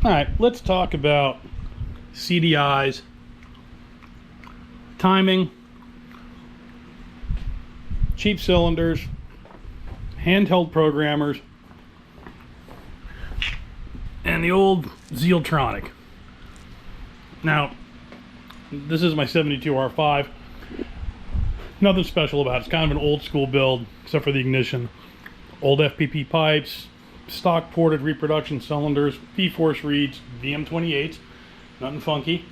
All right, let's talk about CDIs, timing, cheap cylinders, handheld programmers, and the old Zealtronic. Now, this is my 72R5. Nothing special about it. It's kind of an old school build, except for the ignition. Old FPP pipes, stock ported reproduction cylinders, V-force reeds, VM28s, nothing funky.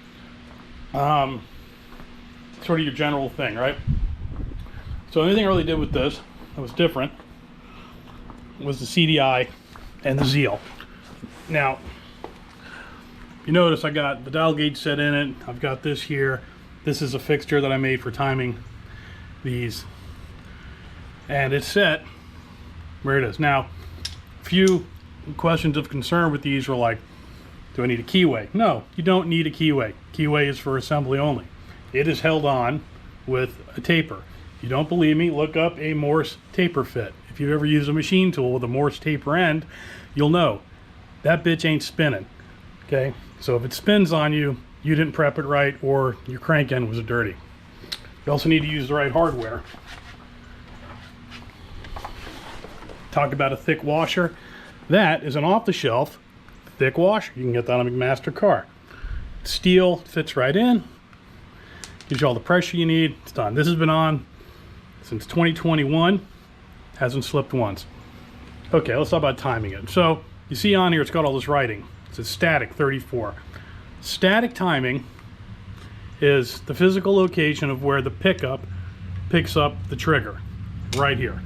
Sort of your general thing, right? So the only thing I really did with this that was different was the CDI and the Zeal. Now, you notice I got the dial gauge set in it. I've got this here. This is a fixture that I made for timing these. And it's set where it is. Now, a few questions of concern with these were like, do I need a keyway? No, you don't need a keyway. Keyway is for assembly only. It is held on with a taper. If you don't believe me, look up a Morse taper fit. If you've ever used a machine tool with a Morse taper end, you'll know that bitch ain't spinning. Okay, so if it spins on you, you didn't prep it right, or your crank end was dirty. You also need to use the right hardware. Talk about a thick washer. That is an off-the-shelf thick washer. You can get that on a McMaster car. Steel, fits right in, gives you all the pressure you need. It's done. This has been on since 2021. Hasn't slipped once. Okay, let's talk about timing it. So you see on here, it's got all this writing. It says static 34. Static timing is the physical location of where the pickup picks up the trigger, right here.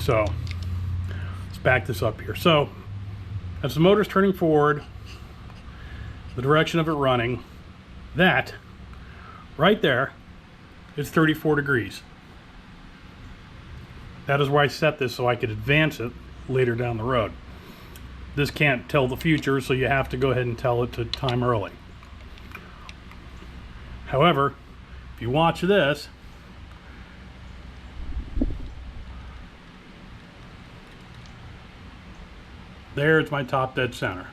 So let's back this up here. So as the motor's turning forward, the direction of it running, that right there is 34 degrees. That is where I set this so I could advance it later down the road. This can't tell the future, so you have to go ahead and tell it to time early. However, if you watch this, there's my top dead center.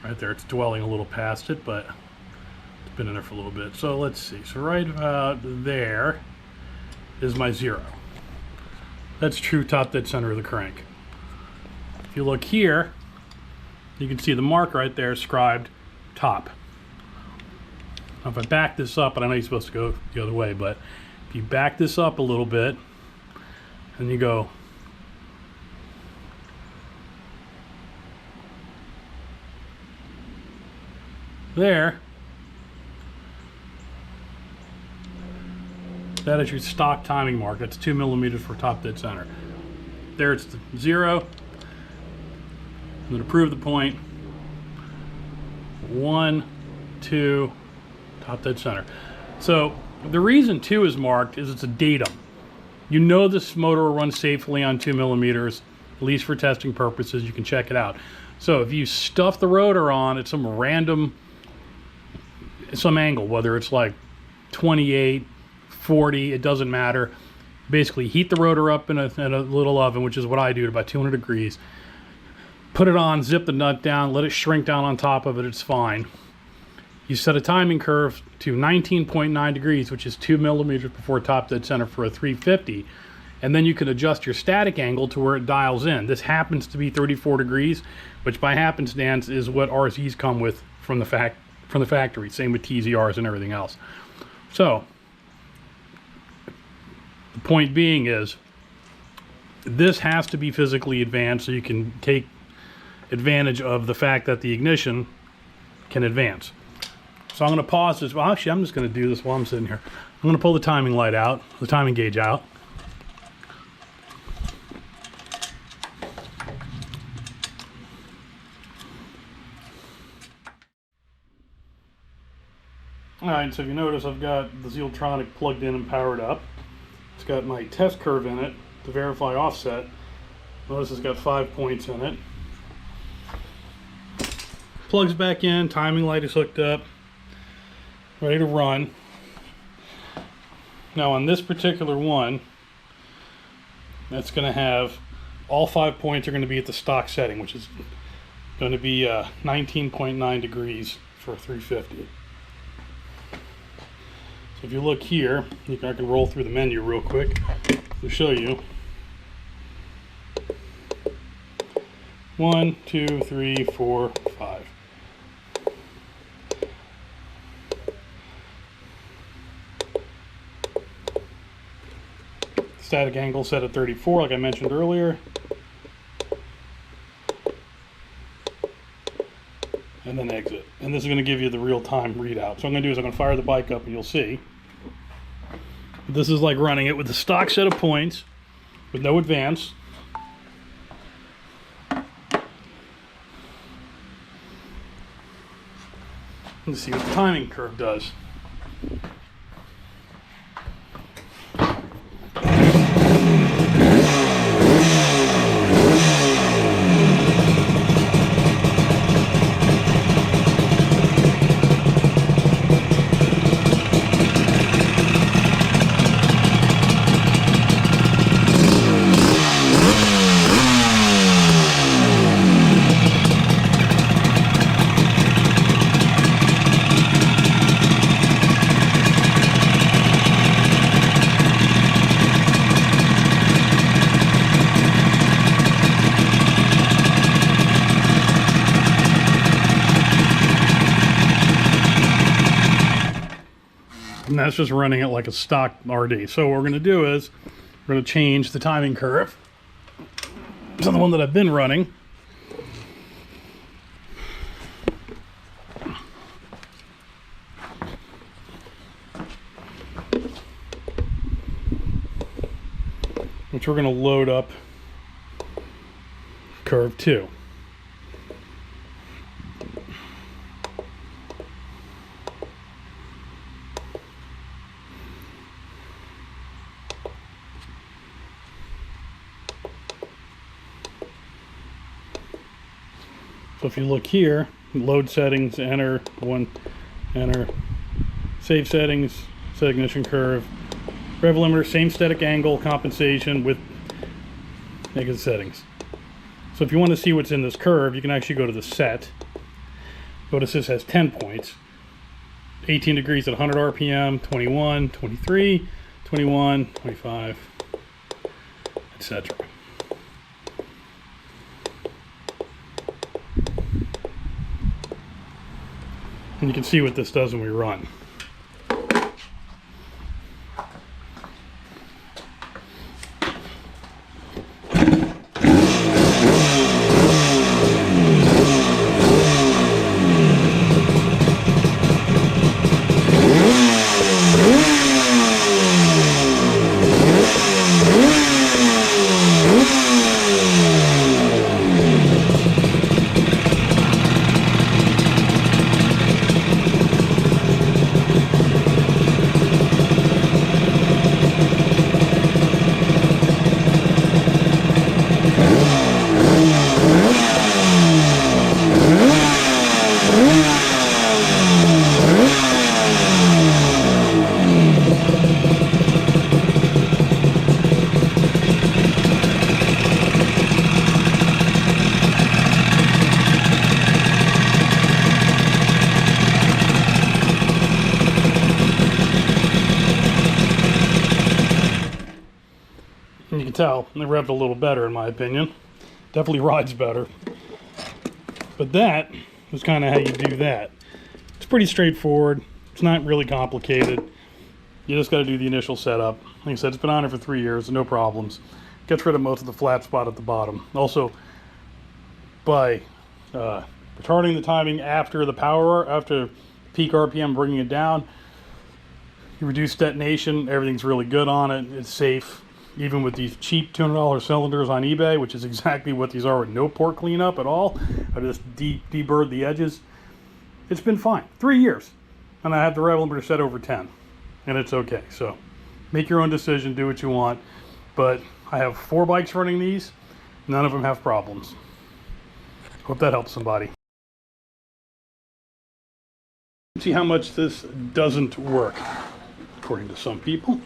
Right there, it's dwelling a little past it, but it's been in there for a little bit. So let's see, so right about there is my 0. That's true top dead center of the crank. If you look here, you can see the mark right there, scribed top. Now if I back this up, and I know you're supposed to go the other way, but if you back this up a little bit, and you go there, that is your stock timing mark. That's 2 millimeters for top dead center. There it's the 0. I'm going to prove the point. 1, 2, top dead center. So the reason 2 is marked is it's a datum. You know this motor will run safely on 2 millimeters, at least for testing purposes. You can check it out. So if you stuff the rotor on at some random, some angle, whether it's like 28, 40, it doesn't matter. Basically heat the rotor up in a little oven, which is what I do, at about 200 degrees. Put it on, zip the nut down, let it shrink down on top of it, it's fine. You set a timing curve to 19.9 degrees, which is 2 millimeters before top dead center for a 350, and then you can adjust your static angle to where it dials in. This happens to be 34 degrees, which by happenstance is what RZs come with from the factory. Same with TZRs and everything else. So the point being is, this has to be physically advanced so you can take advantage of the fact that the ignition can advance. So I'm going to pause this. Well, actually, I'm just going to do this while I'm sitting here. I'm going to pull the timing light out, the timing gauge out. Alright, so if you notice, I've got the Zealtronic plugged in and powered up. It's got my test curve in it to verify offset. Notice it's got 5 points in it. Plugs back in, timing light is hooked up, ready to run. Now on this particular one, that's going to have all 5 points are going to be at the stock setting, which is Going to be 19.9 degrees for 350. So if you look here, I can roll through the menu real quick to show you. 1, 2, 3, 4, 5. Static angle set at 34, like I mentioned earlier. And then exit. And this is going to give you the real-time readout. So what I'm going to do is I'm going to fire the bike up and you'll see. This is like running it with the stock set of points with no advance. Let's see what the timing curve does. And that's just running it like a stock RD. So what we're going to do is we're going to change the timing curve to the one that I've been running. Which we're going to load up curve 2. So if you look here, load settings, enter, enter, save settings, set ignition curve, rev limiter, same static angle, compensation with negative settings. So if you want to see what's in this curve, you can actually go to the set. Notice this has 10 points. 18 degrees at 100 RPM, 21, 23, 21, 25, etc. And you can see what this does when we run. And you can tell it revved a little better in my opinion. Definitely rides better. But that is kind of how you do that. It's pretty straightforward. It's not really complicated. You just got to do the initial setup. Like I said, it's been on it for 3 years, no problems. Gets rid of most of the flat spot at the bottom. Also, by retarding the timing after the power, after peak RPM, bringing it down, you reduce detonation. Everything's really good on it. It's safe. Even with these cheap $200 cylinders on eBay, which is exactly what these are with no port cleanup at all. I just deburred the edges. It's been fine. 3 years. And I have the rev limiter set over 10. And it's okay. So make your own decision. Do what you want. But I have 4 bikes running these. None of them have problems. Hope that helps somebody. See how much this doesn't work, according to some people.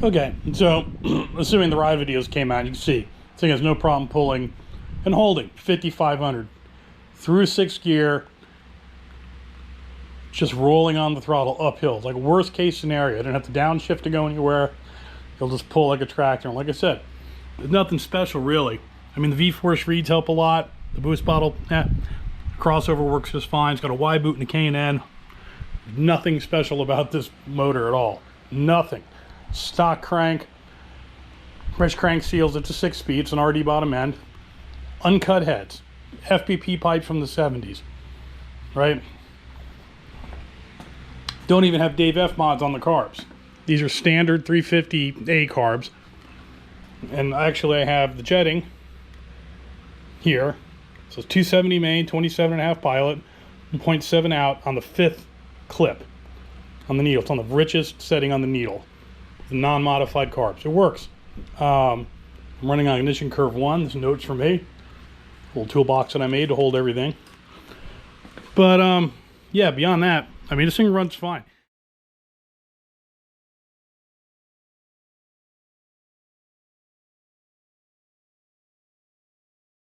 Okay, so assuming the ride videos came out, you can see this thing has no problem pulling and holding 5,500 through 6th gear, just rolling on the throttle uphill. It's like worst case scenario. I didn't have to downshift to go anywhere. It'll just pull like a tractor. And like I said, there's nothing special really. I mean, the V-Force reeds help a lot. The boost bottle, crossover works just fine. It's got a Y boot and a K&N. Nothing special about this motor at all. Nothing. Stock crank, fresh crank seals. It's a 6-speed. It's an RD bottom end. Uncut heads. FPP pipe from the 70s. Right? Don't even have Dave F mods on the carbs. These are standard 350A carbs. And actually I have the jetting here. So it's 270 main, 27.5 pilot, 0.7 out on the 5th clip on the needle. It's on the richest setting on the needle. The non-modified carbs. It works. I'm running on ignition curve 1. There's notes for me. A little toolbox that I made to hold everything. But yeah, beyond that, I mean, this thing runs fine.